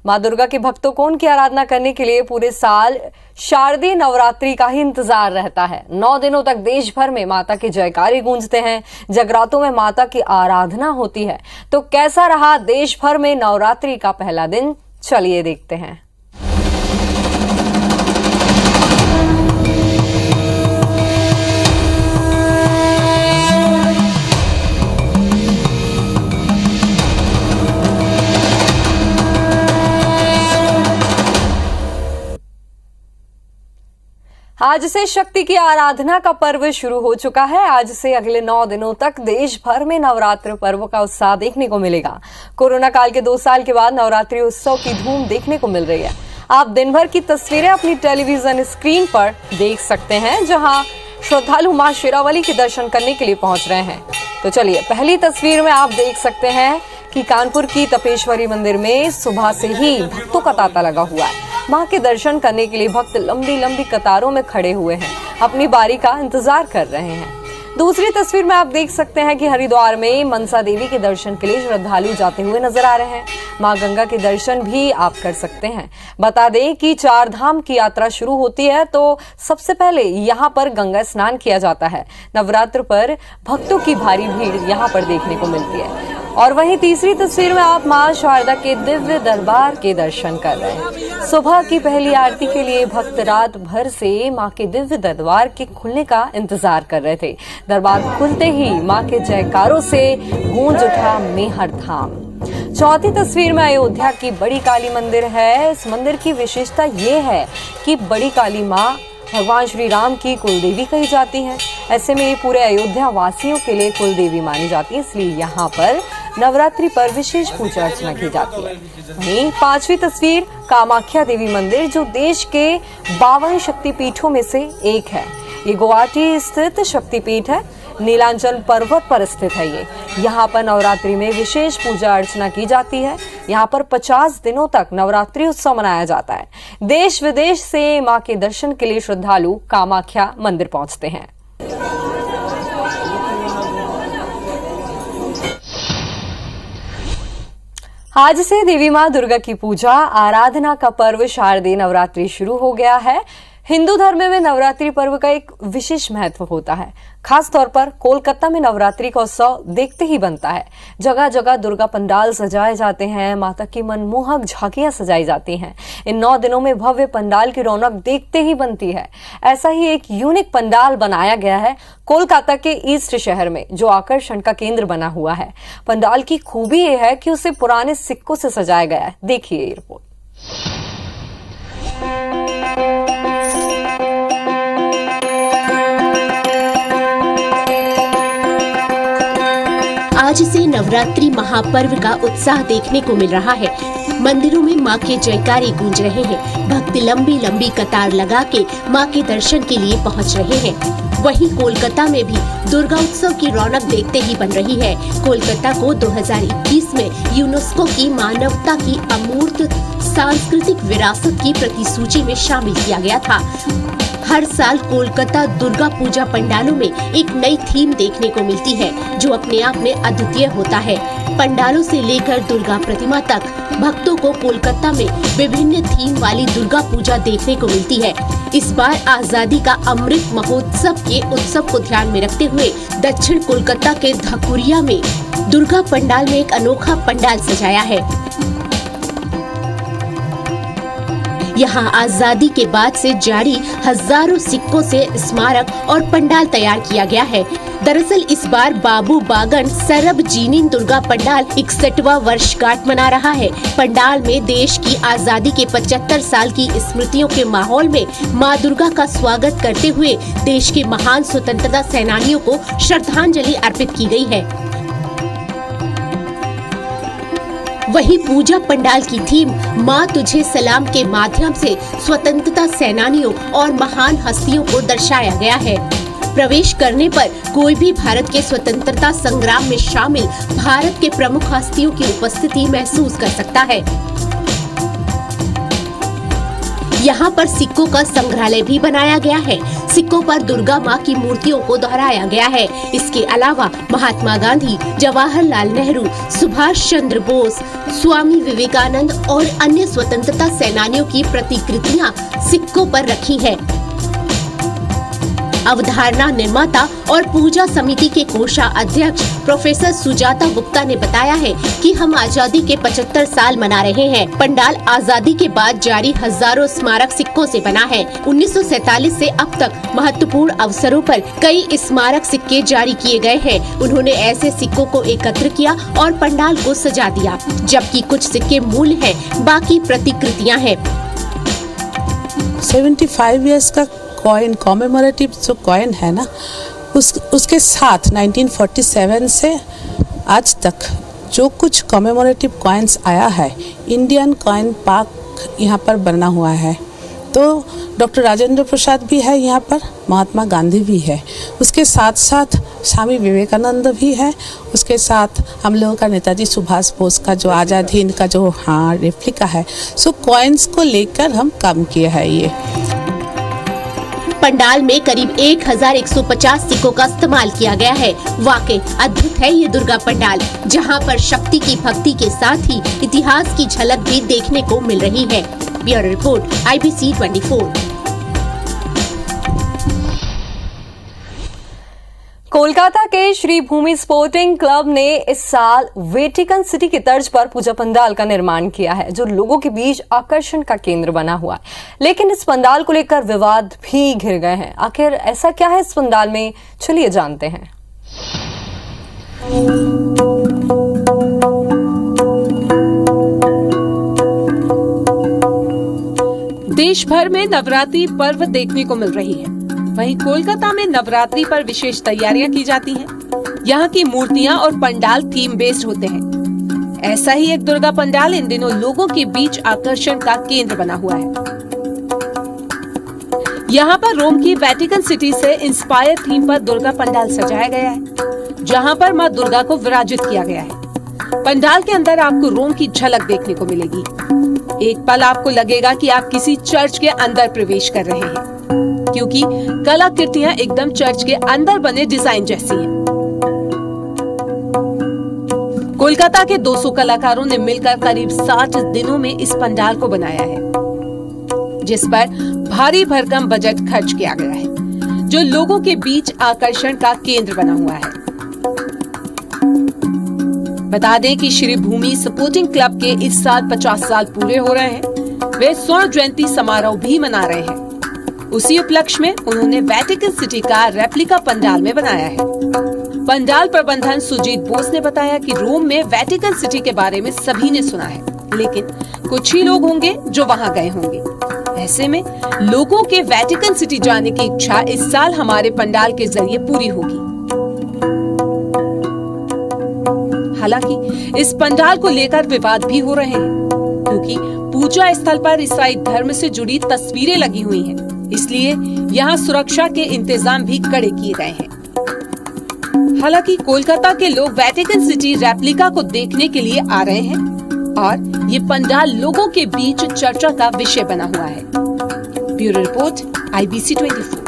माँ दुर्गा के भक्तों को उनकी आराधना करने के लिए पूरे साल शारदीय नवरात्रि का ही इंतजार रहता है। 9 दिनों तक देश भर में माता के जयकारे गूंजते हैं। जगरातों में माता की आराधना होती है। तो कैसा रहा देश भर में नवरात्रि का पहला दिन, चलिए देखते हैं। आज से शक्ति की आराधना का पर्व शुरू हो चुका है। आज से अगले 9 दिनों तक देश भर में नवरात्र पर्व का उत्साह देखने को मिलेगा। कोरोना काल के 2 साल के बाद नवरात्रि उत्सव की धूम देखने को मिल रही है। आप दिन भर की तस्वीरें अपनी टेलीविजन स्क्रीन पर देख सकते हैं, जहां श्रद्धालु मां शेरावाली के दर्शन करने के लिए पहुंच रहे हैं। तो चलिए, पहली तस्वीर में आप देख सकते हैं कि कानपुर की तपेश्वरी मंदिर में सुबह से ही भक्तों का तांता लगा हुआ है। मां के दर्शन करने के लिए भक्त लंबी लंबी कतारों में खड़े हुए हैं, अपनी बारी का इंतजार कर रहे हैं। दूसरी तस्वीर में आप देख सकते हैं कि हरिद्वार में मनसा देवी के दर्शन के लिए श्रद्धालु जाते हुए नजर आ रहे हैं। मां गंगा के दर्शन भी आप कर सकते हैं। बता दें कि 4 धाम की यात्रा शुरू होती है तो सबसे पहले यहां पर गंगा स्नान किया जाता है। नवरात्र पर भक्तों की भारी भीड़ यहां पर देखने को मिलती है। और वहीं तीसरी तस्वीर में आप मां शारदा के दिव्य दरबार के दर्शन कर रहे हैं। सुबह की पहली आरती के लिए भक्त रात भर से मां के दिव्य दरबार के खुलने का इंतजार कर रहे थे। दरबार खुलते ही मां के जयकारों से गूंज उठा मेहर धाम। चौथी तस्वीर में अयोध्या की बड़ी काली मंदिर है। इस मंदिर की विशेषता ये है कि बड़ी काली मां भगवान श्री राम की कुलदेवी कही जाती हैं। ऐसे में ये पूरे अयोध्या वासियों के लिए कुलदेवी मानी जाती है, इसलिए यहाँ पर नवरात्रि पर विशेष पूजा अर्चना की जाती है। वहीं 5वीं तस्वीर कामाख्या देवी मंदिर, जो देश के 52 शक्तिपीठों में से एक है। ये गुवाहाटी स्थित शक्तिपीठ है। नीलांचल पर्वत पर स्थित है ये। यहाँ पर नवरात्रि में विशेष पूजा अर्चना की जाती है। यहाँ पर 50 दिनों तक नवरात्रि उत्सव मनाया जाता है। देश विदेश से मां के दर्शन के लिए श्रद्धालु कामाख्या मंदिर पहुंचते हैं। आज से देवी मां दुर्गा की पूजा आराधना का पर्व शारदीय नवरात्रि शुरू हो गया है। हिंदू धर्म में नवरात्रि पर्व का एक विशेष महत्व होता है। खास तौर पर कोलकाता में नवरात्रि का उत्सव देखते ही बनता है। जगह जगह दुर्गा पंडाल सजाए जाते हैं। माता की मनमोहक झांकियां सजाई जाती हैं। इन 9 दिनों में भव्य पंडाल की रौनक देखते ही बनती है। ऐसा ही एक यूनिक पंडाल बनाया गया है कोलकाता के ईस्ट शहर में, जो आकर्षण का केंद्र बना हुआ है। पंडाल की खूबी यह है कि उसे पुराने सिक्कों से सजाया गया है। देखिए ये रिपोर्ट। आज से नवरात्रि महापर्व का उत्साह देखने को मिल रहा है। मंदिरों में मां के जयकारे गूंज रहे हैं। भक्त लंबी लंबी कतार लगा के मां के दर्शन के लिए पहुंच रहे हैं। वहीं कोलकाता में भी दुर्गा उत्सव की रौनक देखते ही बन रही है। कोलकाता को 2021 में यूनेस्को की मानवता की अमूर्त सांस्कृतिक विरासत की प्रतिसूची में शामिल किया गया था। हर साल कोलकाता दुर्गा पूजा पंडालों में एक नई थीम देखने को मिलती है, जो अपने आप में अद्वितीय होता है। पंडालों से लेकर दुर्गा प्रतिमा तक भक्तों को कोलकाता में विभिन्न थीम वाली दुर्गा पूजा देखने को मिलती है। इस बार आजादी का अमृत महोत्सव के उत्सव को ध्यान में रखते हुए दक्षिण कोलकाता के धकुरिया में दुर्गा पंडाल में एक अनोखा पंडाल सजाया है। यहाँ आजादी के बाद से जारी हजारों सिक्कों से स्मारक और पंडाल तैयार किया गया है। दरअसल इस बार बाबू बागन सरबजीनी दुर्गा पंडाल 61वां वर्षगांठ मना रहा है। पंडाल में देश की आजादी के 75 साल की स्मृतियों के माहौल में मां दुर्गा का स्वागत करते हुए देश के महान स्वतंत्रता सेनानियों को श्रद्धांजलि अर्पित की गई है। वहीं पूजा पंडाल की थीम मां तुझे सलाम के माध्यम से स्वतंत्रता सेनानियों और महान हस्तियों को दर्शाया गया है। प्रवेश करने पर कोई भी भारत के स्वतंत्रता संग्राम में शामिल भारत के प्रमुख हस्तियों की उपस्थिति महसूस कर सकता है। यहाँ पर सिक्कों का संग्रहालय भी बनाया गया है। सिक्कों पर दुर्गा माँ की मूर्तियों को दोहराया गया है। इसके अलावा महात्मा गांधी, जवाहरलाल नेहरू, सुभाष चंद्र बोस, स्वामी विवेकानंद और अन्य स्वतंत्रता सेनानियों की प्रतिकृतियाँ सिक्कों पर रखी है। अवधारणा निर्माता और पूजा समिति के कोषाध्यक्ष प्रोफेसर सुजाता गुप्ता ने बताया है कि हम आजादी के 75 साल मना रहे हैं। पंडाल आजादी के बाद जारी हजारों स्मारक सिक्कों से बना है। 1947 से अब तक महत्वपूर्ण अवसरों पर कई स्मारक सिक्के जारी किए गए हैं। उन्होंने ऐसे सिक्कों को एकत्र किया और पंडाल को सजा दिया, जबकि कुछ सिक्के मूल हैं, बाकी प्रतिकृतियां हैं। 75 इयर्स का कॉइन, कॉमेमोरेटिव जो कॉइन है ना, उसके साथ 1947 से आज तक जो कुछ कॉमेमोरेटिव कॉइन्स आया है, इंडियन कॉइन पार्क यहाँ पर बना हुआ है। तो डॉक्टर राजेंद्र प्रसाद भी है यहाँ पर, महात्मा गांधी भी है, उसके साथ साथ स्वामी विवेकानंद भी है, उसके साथ हम लोगों का नेताजी सुभाष बोस का जो आज़ाद हिंद का जो रेप्लिका है। सो कॉइन्स को लेकर हम काम किए हैं। ये पंडाल में करीब 1150 सिक्कों का इस्तेमाल किया गया है। वाकई अद्भुत है ये दुर्गा पंडाल, जहां पर शक्ति की भक्ति के साथ ही इतिहास की झलक भी देखने को मिल रही है। Bureau report, IBC 24। कोलकाता के श्री भूमि स्पोर्टिंग क्लब ने इस साल वेटिकन सिटी की तर्ज पर पूजा पंडाल का निर्माण किया है, जो लोगों के बीच आकर्षण का केंद्र बना हुआ है। लेकिन इस पंडाल को लेकर विवाद भी घिर गए हैं। आखिर ऐसा क्या है इस पंडाल में, चलिए जानते हैं। देश भर में नवरात्रि पर्व देखने को मिल रही है। वहीं कोलकाता में नवरात्रि पर विशेष तैयारियां की जाती हैं। यहाँ की मूर्तियां और पंडाल थीम बेस्ड होते हैं। ऐसा ही एक दुर्गा पंडाल इन दिनों लोगों के बीच आकर्षण का केंद्र बना हुआ है। यहाँ पर रोम की वेटिकन सिटी से इंस्पायर थीम पर दुर्गा पंडाल सजाया गया है, जहाँ पर माँ दुर्गा को विराजित किया गया है। पंडाल के अंदर आपको रोम की झलक देखने को मिलेगी। एक पल आपको लगेगा कि आप किसी चर्च के अंदर प्रवेश कर रहे हैं, क्योंकि कलाकृतियां एकदम चर्च के अंदर बने डिजाइन जैसी हैं। कोलकाता के 200 कलाकारों ने मिलकर करीब 60 दिनों में इस पंडाल को बनाया है, जिस पर भारी भरकम बजट खर्च किया गया है, जो लोगों के बीच आकर्षण का केंद्र बना हुआ है। बता दें कि श्री भूमि सपोर्टिंग क्लब के इस साल 50 साल पूरे हो रहे हैं। वे स्वर्ण जयंती समारोह भी मना रहे हैं। उसी उपलक्ष्य में उन्होंने वेटिकन सिटी का रेप्लिका पंडाल में बनाया है। पंडाल प्रबंधन सुजीत बोस ने बताया कि रोम में वेटिकन सिटी के बारे में सभी ने सुना है, लेकिन कुछ ही लोग होंगे जो वहां गए होंगे। ऐसे में लोगों के वेटिकन सिटी जाने की इच्छा इस साल हमारे पंडाल के जरिए पूरी होगी। हालांकि इस पंडाल को लेकर विवाद भी हो रहे हैं, क्योंकि पूजा स्थल पर ईसाई धर्म से जुड़ी तस्वीरें लगी हुई हैं। इसलिए यहाँ सुरक्षा के इंतजाम भी कड़े किए गए हैं। हालांकि कोलकाता के लोग वेटिकन सिटी रेप्लिका को देखने के लिए आ रहे हैं और ये पंडाल लोगों के बीच चर्चा का विषय बना हुआ है। Bureau report, IBC 24।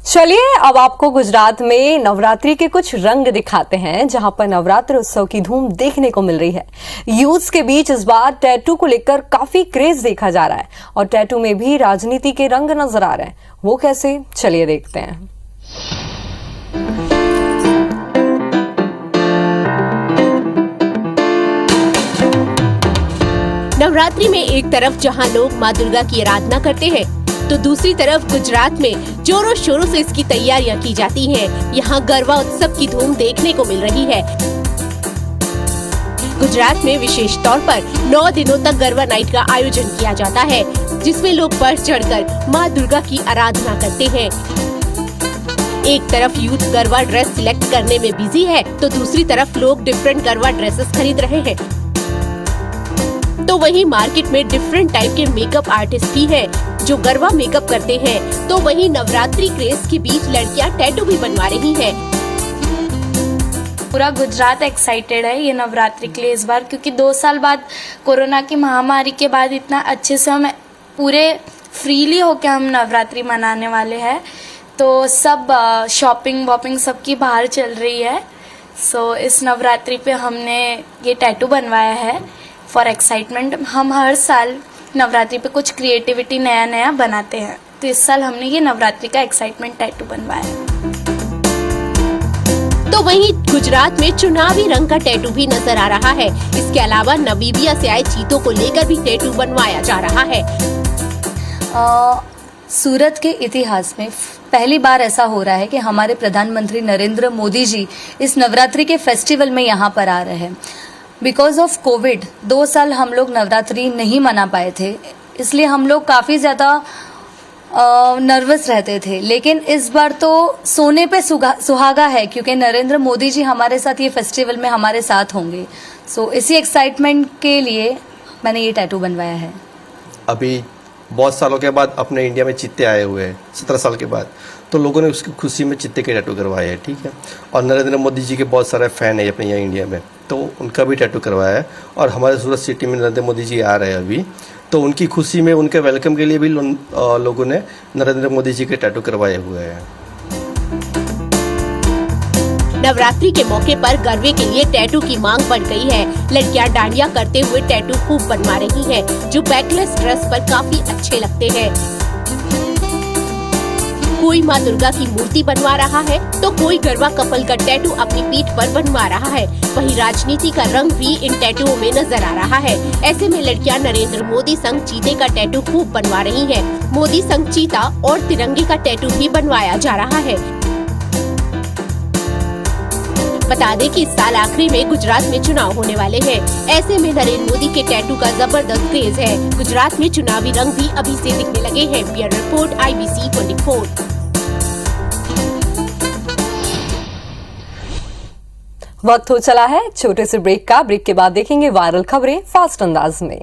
चलिए अब आपको गुजरात में नवरात्रि के कुछ रंग दिखाते हैं, जहां पर नवरात्र उत्सव की धूम देखने को मिल रही है। यूथ के बीच इस बार टैटू को लेकर काफी क्रेज देखा जा रहा है और टैटू में भी राजनीति के रंग नजर आ रहे हैं। वो कैसे, चलिए देखते हैं। नवरात्रि में एक तरफ जहां लोग माँ दुर्गा की आराधना करते हैं, तो दूसरी तरफ गुजरात में जोरों शोरों से इसकी तैयारियां की जाती हैं। यहाँ गरबा उत्सव की धूम देखने को मिल रही है। गुजरात में विशेष तौर पर 9 दिनों तक गरबा नाइट का आयोजन किया जाता है, जिसमें लोग बढ़ चढ़कर माँ दुर्गा की आराधना करते हैं। एक तरफ यूथ गरबा ड्रेस सिलेक्ट करने में बिजी है, तो दूसरी तरफ लोग डिफरेंट गरबा ड्रेसेस खरीद रहे हैं। तो वहीं मार्केट में डिफरेंट टाइप के मेकअप आर्टिस्ट भी हैं, जो गरबा मेकअप करते हैं, तो वहीं नवरात्रि क्रेज के बीच लड़कियां टैटू भी बनवा रही हैं। पूरा गुजरात एक्साइटेड है ये नवरात्रि के लिए इस बार, क्योंकि 2 साल बाद कोरोना की महामारी के बाद इतना अच्छे से हम पूरे फ्रीली होकर हम नवरात्रि मनाने वाले हैं। तो सब शॉपिंग वॉपिंग सबकी बाहर चल रही है। सो इस नवरात्रि पे हमने ये टैटू बनवाया है फॉर एक्साइटमेंट। हम हर साल नवरात्रि पे कुछ क्रिएटिविटी नया नया बनाते हैं, तो इस साल हमने ये नवरात्रि का एक्साइटमेंट टैटू बनवाया है। तो वहीं गुजरात में चुनावी रंग का टैटू भी नजर आ रहा है। इसके अलावा नमीबिया से आए चीतों को लेकर भी टैटू बनवाया जा रहा है। सूरत के इतिहास में पहली बार ऐसा हो रहा है कि हमारे प्रधानमंत्री नरेंद्र मोदी जी इस नवरात्रि के फेस्टिवल में यहाँ पर आ रहे हैं। बिकॉज ऑफ कोविड 2 साल हम लोग नवरात्रि नहीं मना पाए थे, इसलिए हम लोग काफ़ी ज़्यादा नर्वस रहते थे। लेकिन इस बार तो सोने पे सुहागा है, क्योंकि नरेंद्र मोदी जी हमारे साथ ये फेस्टिवल में हमारे साथ होंगे। सो इसी एक्साइटमेंट के लिए मैंने ये टैटू बनवाया है। अभी बहुत सालों के बाद अपने इंडिया में चित्ते आए हुए हैं, 17 साल के बाद, तो लोगों ने उसकी खुशी में चित्ते के टैटू करवाए हैं, ठीक है। और नरेंद्र मोदी जी के बहुत सारे फ़ैन है अपने यहाँ इंडिया में, तो उनका भी टैटू करवाया है। और हमारे सूरत सिटी में नरेंद्र मोदी जी आ रहे हैं अभी, तो उनकी खुशी में, उनके वेलकम के लिए भी लोगों ने नरेंद्र मोदी जी के टैटू करवाए हुए हैं। नवरात्रि के मौके पर गरबे के लिए टैटू की मांग बढ़ गई है। लड़कियां डांडिया करते हुए टैटू खूब बनवा रही हैं, जो बैकलेस ड्रेस पर काफी अच्छे लगते हैं। कोई माँ दुर्गा की मूर्ति बनवा रहा है, तो कोई गरबा कपल का टैटू अपनी पीठ पर बनवा रहा है। वहीं राजनीति का रंग भी इन टैटुओं में नजर आ रहा है। ऐसे में लड़कियां नरेंद्र मोदी संग चीते का टैटू खूब बनवा रही हैं। मोदी संग चीता और तिरंगे का टैटू भी बनवाया जा रहा है। बता दें कि इस साल आखिरी में गुजरात में चुनाव होने वाले हैं। ऐसे में नरेंद्र मोदी के टैटू का जबरदस्त क्रेज है। गुजरात में चुनावी रंग भी अभी से दिखने लगे हैं। Bureau report IBC 24। वक्त हो चला है छोटे से ब्रेक का। ब्रेक के बाद देखेंगे वायरल खबरें फास्ट अंदाज में।